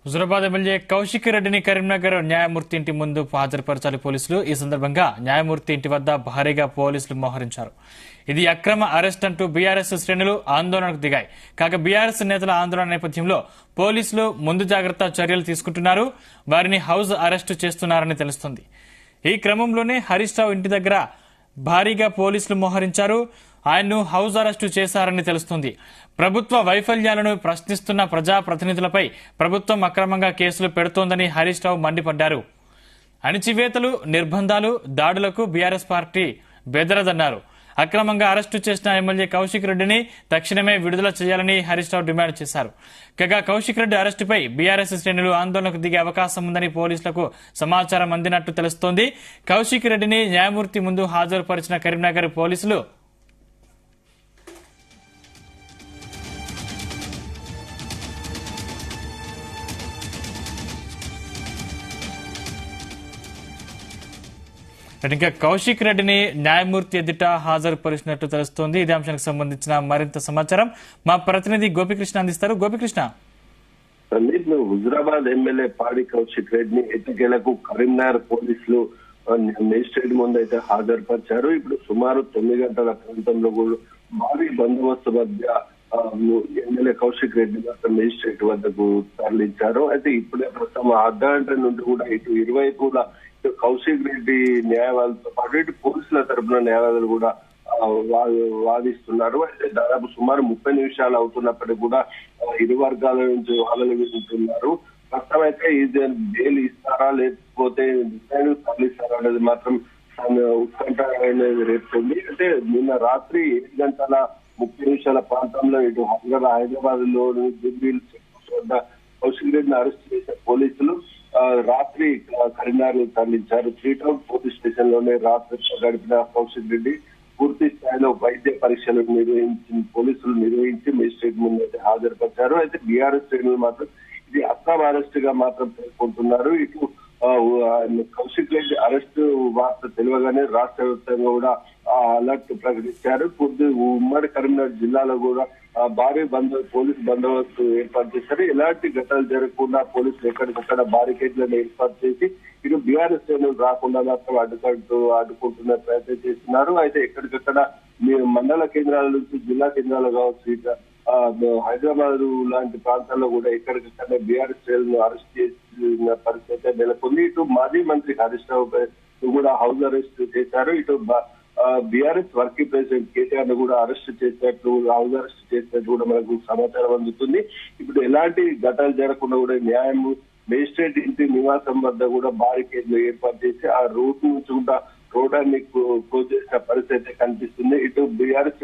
Huzurabad MLA Kaushik రెడ్డిని కరీంనగర్ న్యాయమూర్తి ఇంటి ముందు హాజరుపరచాలి పోలీసులు. ఈ సందర్భంగా న్యాయమూర్తి ఇంటి వద్ద భారీగా పోలీసులు మోహరించారు. ఇది అక్రమ అరెస్ట్ అంటూ బీఆర్ఎస్ శ్రేణులు ఆందోళనకు దిగాయి. కాగా బీఆర్ఎస్ నేతల ఆందోళన నేపథ్యంలో పోలీసులు ముందు జాగ్రత్త చర్యలు తీసుకుంటున్నారు. వారిని హౌస్ అరెస్టు చేస్తున్నారని తెలుస్తోంది. ఈ క్రమంలోనే హరీష్ రావు ఇంటి దగ్గర భారీగా పోలీసులు మోహరించారు. ఆయన్ను హౌస్ అరెస్టు చేశారని తెలుస్తుంది. ప్రభుత్వ వైఫల్యాలను ప్రశ్నిస్తున్న ప్రజాప్రతినిధులపై ప్రభుత్వం అక్రమంగా కేసులు పెడుతోందని హరీష్ రావు మండిపడ్డారు. అణిచివేతలు, నిర్బంధాలు, దాడులకు బీఆర్ఎస్ పార్టీ బెదరదన్నారు. అక్రమంగా అరెస్టు చేసిన ఎమ్మెల్యే కౌశిక్ రెడ్డిని తక్షణమే విడుదల చేయాలని హరీష్ రావు డిమాండ్ చేశారు. కాగా కౌశిక్ రెడ్డి అరెస్టుపై బీఆర్ఎస్ శ్రేణులు ఆందోళనకు దిగే అవకాశం ఉందని పోలీసులకు సమాచారం అందినట్టు తెలుస్తోంది. కౌశిక్ రెడ్డిని న్యాయమూర్తి ముందు హాజరుపరిచిన కరీంనగర్ పోలీసులు ఇంకా కౌశిక్ రెడ్డిని న్యాయమూర్తి ఎదుట హాజరుపరిచినట్టు తెలుస్తోంది. ఇదే అంశానికి సంబంధించిన మరింత సమాచారం మా ప్రతినిధి గోపికృష్ణ అందిస్తారు. గోపికృష్ణ, హుజురాబాద్ ఎమ్మెల్యే పాడి కౌశిక్ రెడ్డిని ఎట్టకేలకు కరీంనగర్ పోలీసులు మేజిస్ట్రేట్ ముందు అయితే హాజరుపరిచారు. ఇప్పుడు సుమారు 9 గంటల ప్రాంతంలో కూడా భారీ బందోబస్తు మధ్య ఎమ్మెల్యే కౌశిక్ రెడ్డి మాత్రం మేజిస్ట్రేట్ వద్దకు తరలించారు. అయితే ఇప్పుడే ప్రస్తుతం అర్ధగంట నుండి కూడా ఇటు ఇరువైపులా కౌశిక్ రెడ్డి న్యాయవాదులతో పాటు ఇటు పోలీసుల తరపున న్యాయవాదులు కూడా వాదిస్తున్నారు. అయితే దాదాపు సుమారు 30 నిమిషాలు అవుతున్నప్పటికీ కూడా ఇరు వర్గాల నుంచి వాదనలు వింటున్నారు. ప్రస్తుతం అయితే ఇది బెయిల్ ఇస్తారా లేకపోతే తరలిస్తారా అనేది మాత్రం ఉత్కంఠ అనేది రేపుతుంది. అంటే నిన్న రాత్రి 7 గంటల 30 నిమిషాల ప్రాంతంలో ఇటు హైదరాబాద్ లోని జుబ్లీ వద్ద కౌశిక్ రెడ్డిని అరెస్ట్ చేసిన పోలీసులు రాత్రి కరీంనగర్ తరలించారు. 3 టౌన్ పోలీస్ స్టేషన్ లోనే రాత్రి గడిపిన కౌశిక్ రెడ్డి పూర్తి స్థాయిలో వైద్య పరీక్షలు పోలీసులు నిర్వహించి మేజిస్ట్రేట్ ముందు అయితే హాజరుపరిచారు. అయితే బీఆర్ఎస్ శ్రేణులు మాత్రం ఇది అక్రమ అరెస్ట్ గా మాత్రం పేర్కొంటున్నారు. ఇటు కౌశిక్ రెడ్డి అరెస్టు వార్త తెలియగానే రాష్ట్ర వ్యాప్తంగా కూడా అలర్ట్ ప్రకటించారు. ఉమ్మడి కరీంనగర్ జిల్లాలో కూడా భారీ పోలీసు బందోబస్తు ఏర్పాటు చేశారు. ఎలాంటి ఘటనలు జరగకుండా పోలీసులు ఎక్కడికక్కడ బారికేడ్లను ఏర్పాటు చేసి ఇటు బీఆర్ఎస్ శ్రేణులు రాకుండా మాత్రం అడ్డుకుంటున్న ప్రయత్నం చేస్తున్నారు. అయితే ఎక్కడికక్కడ మండల కేంద్రాల నుంచి జిల్లా కేంద్రాలు కావచ్చు, హైదరాబాద్ లాంటి ప్రాంతాల్లో కూడా ఎక్కడికక్కడ బీఆర్ఎస్ శ్రేణులను అరెస్ట్ చేసిన పరిస్థితి నెలకొంది. ఇటు మాజీ మంత్రి హరీష్ రావు కూడా హౌస్ అరెస్ట్ చేశారు. ఇటు బీఆర్ఎస్ వర్కింగ్ ప్రెసిడెంట్ కేటీఆర్ ను కూడా అరెస్ట్ చేసినట్లు హౌస్ అరెస్ట్ చేసినట్టు కూడా మనకు సమాచారం అందుతుంది. ఇప్పుడు ఎలాంటి ఘటనలు జరగకుండా కూడా న్యాయం మేజిస్ట్రేట్ ఇంటి నివాసం వద్ద కూడా బారికేడ్లు ఏర్పాటు చేసి ఆ రూట్ నుంచి కూడా రోడ్డాన్ని క్లోజ్ చేసిన పరిస్థితి కనిపిస్తుంది. ఇటు బీఆర్ఎస్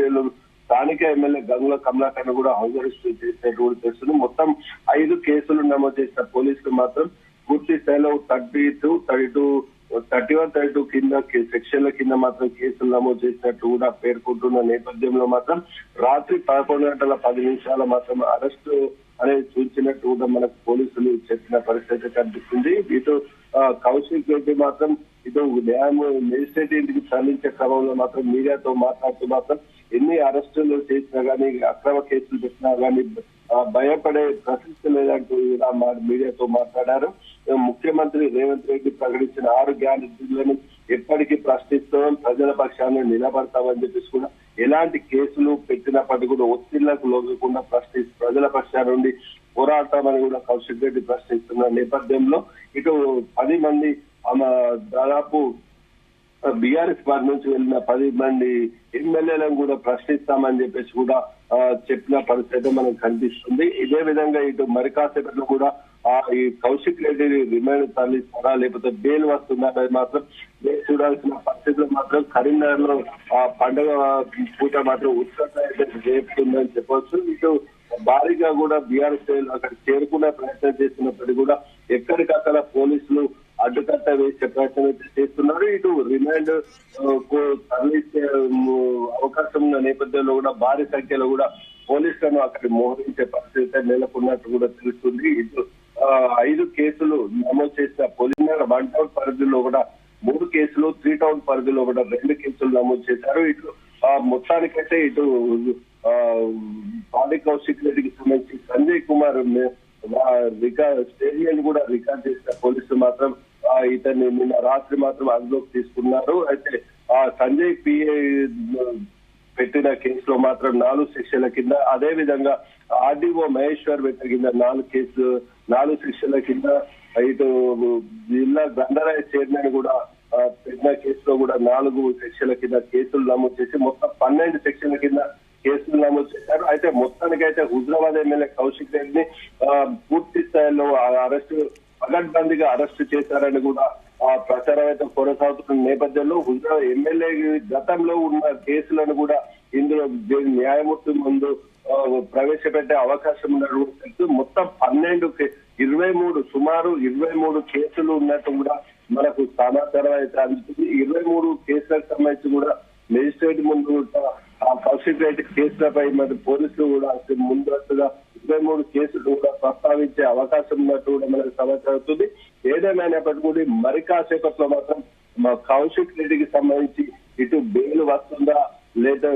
స్థానిక ఎమ్మెల్యే గంగుల కమలాకర్ కూడా హౌస్ అరెస్ట్ చేసినట్టు కూడా తెలుస్తుంది. మొత్తం 5 కేసులు నమోదు చేసిన పోలీసులు మాత్రం పూర్తి స్థాయిలో 32, 31, 32 కింద సెక్షన్ల కింద మాత్రం కేసులు నమోదు చేసినట్టు కూడా పేర్కొంటున్న నేపథ్యంలో మాత్రం రాత్రి 11 గంటల 10 నిమిషాల మాత్రం అరెస్టు అనేది సూచించినట్టు కూడా మనకు పోలీసులు చెప్పిన పరిస్థితి కనిపిస్తుంది. ఇటు కౌశిక్ రెడ్డి మాత్రం ఇటు మేజిస్ట్రేట్ ఇంటికి తరలించే క్రమంలో మాత్రం మీడియాతో మాట్లాడుతూ మాత్రం ఎన్ని అరెస్టులు చేసినా గానీ అక్రమ కేసులు పెట్టినా గానీ భయపడే ప్రసక్తి లేదంటూ ఇలా మీడియాతో మాట్లాడారు. ముఖ్యమంత్రి రేవంత్ రెడ్డి ప్రకటించిన 6 గ్యారెంటీలను ఎప్పటికీ ప్రశ్నిస్తాం, ప్రజల పక్షాన్ని నిలబడతామని చెప్పేసి కూడా ఎలాంటి కేసులు పెట్టినప్పటికీ కూడా ఒత్తిళ్లకు లొంగకుండా ప్రజల పక్షాల నుండి పోరాడతామని కూడా కౌశిక్ రెడ్డి ప్రశ్నిస్తున్న నేపథ్యంలో ఇటు 10 మంది దాదాపు బీఆర్ఎస్ పార్టీ నుంచి వెళ్ళిన 10 మంది ఎమ్మెల్యేలను కూడా ప్రశ్నిస్తామని చెప్పేసి కూడా చెప్పిన పరిస్థితి మనకు కనిపిస్తుంది. ఇదే విధంగా ఇటు మరి కాసేపట్లో కూడా ఈ కౌశిక్ రెడ్డి రిమైండ్ తరలిస్తారా లేకపోతే బెయిల్ వస్తుందా అనేది మాత్రం చూడాల్సిన పరిస్థితులు మాత్రం కరీంనగర్ లో పండుగ పూట మాత్రం ఉత్కంఠ అయితే రేపుతుందని చెప్పవచ్చు. ఇటు భారీగా కూడా బీఆర్ఎస్ అక్కడ చేరుకునే ప్రయత్నం చేస్తున్నప్పటికీ కూడా ఎక్కడికక్కడ పోలీసులు అడ్డుకట్ట వేసే ప్రయత్నం అయితే చేస్తున్నారు. ఇటు రిమాండ్ తరలించే అవకాశం ఉన్న నేపథ్యంలో కూడా భారీ సంఖ్యలో కూడా పోలీసులను అక్కడ మోహరించే పరిస్థితి నెలకొన్నట్టు కూడా తెలుస్తుంది. ఇటు 5 కేసులు నమోదు చేసిన పోలీసులు 1 టౌన్ పరిధిలో కూడా 3 కేసులు, 3 టౌన్ పరిధిలో కూడా 2 కేసులు నమోదు చేశారు. ఇటు మొత్తానికైతే ఇటు పాడి కౌశిక్ రెడ్డికి సంబంధించి సంజయ్ కుమార్ స్టేడియం కూడా రికార్డ్ చేసిన పోలీసులు మాత్రం ఇతన్ని నిన్న రాత్రి మాత్రం అదుపులోకి తీసుకున్నారు. అయితే ఆ సంజయ్ పిఏ పెట్టిన కేసులో మాత్రం 4 సెక్షన్ల కింద, అదే విధంగా ఆర్డీఓ మహేశ్వర్ పెట్టిన 4 సెక్షన్ల కింద, ఇటు జిల్లా గ్రంథాలయ చైర్మన్ కూడా పెట్టిన కేసులో కూడా 4 సెక్షన్ల కింద కేసులు నమోదు చేసి మొత్తం 12 సెక్షన్ల కింద కేసులు నమోదు చేశారు. అయితే మొత్తానికైతే హుజరాబాద్ ఎమ్మెల్యే కౌశిక్ రెడ్డిని పూర్తి స్థాయిలో అరెస్టు పగడ్బందీగా అరెస్టు చేశారని కూడా ప్రచారం అయితే కొనసాగుతున్న నేపథ్యంలో హుజరాబాద్ ఎమ్మెల్యే గతంలో ఉన్న కేసులను కూడా ఇందులో న్యాయమూర్తి ముందు ప్రవేశపెట్టే అవకాశం ఉన్నట్టు మొత్తం 23 కేసులు ఉన్నట్టు కూడా మనకు సమాచారం అయితే అందుతుంది. 23 కేసులకు సంబంధించి కూడా మెజిస్ట్రేట్ ముందు కౌశిక్ రెడ్డి కేసులపై మరి పోలీసులు కూడా ముందస్తుగా 23 కేసులు కూడా ప్రస్తావించే అవకాశం ఉన్నట్టు కూడా మనకు సమాచారం అవుతుంది. ఏదేమైనప్పటికీ కూడా మరి కాసేపట్లో మాత్రం కౌశిక్ రెడ్డికి సంబంధించి ఇటు బెయిల్ వస్తుందా లేదా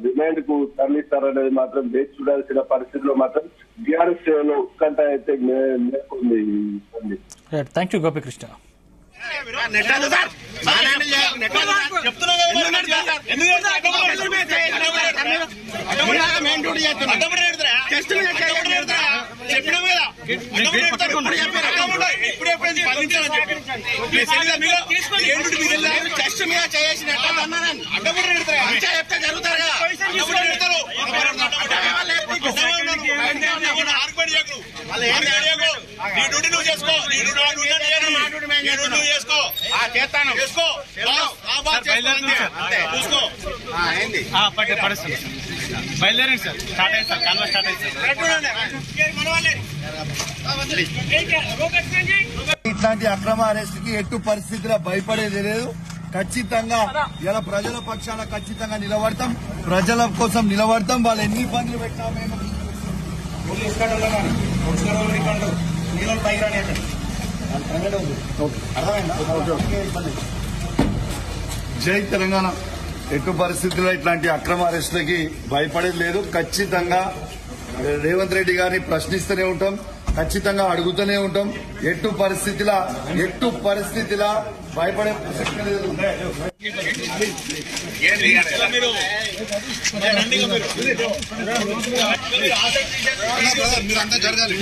రిమాండ్ కు తరలిస్తారనేది మాత్రం వేచి చూడాల్సిన పరిస్థితిలో మాత్రం బీఆర్ఎస్ లో ఉత్కంఠ అయితే మేల్కొంది. Thank you Gopikrishna. బయలుదేరండి సార్, స్టార్ట్ అయింది సార్, కాన్వా స్టార్ట్ అయింది సార్. ఇట్లాంటి అక్రమ అరెస్ట్ కి ఎట్టు పరిస్థితిలో భయపడేది లేదు. ఖచ్చితంగా ఇలా ప్రజల పక్షాన ఖచ్చితంగా నిలబడతాం, ప్రజల కోసం నిలబడతాం. వాళ్ళు ఎన్ని ఇబ్బందులు పెట్టినా మేము జై తెలంగాణ. ఎటు పరిస్థితుల్లో ఇట్లాంటి అక్రమ అరెస్టులకి భయపడేది లేదు. ఖచ్చితంగా రేవంత్ రెడ్డి గారిని ప్రశ్నిస్తూనే ఉంటాం, ఖచ్చితంగా అడుగుతూనే ఉంటాం. ఎట్టు పరిస్థితిలా భయపడే ప్రసక్తి లేదు. మీరంతా జరగాలి.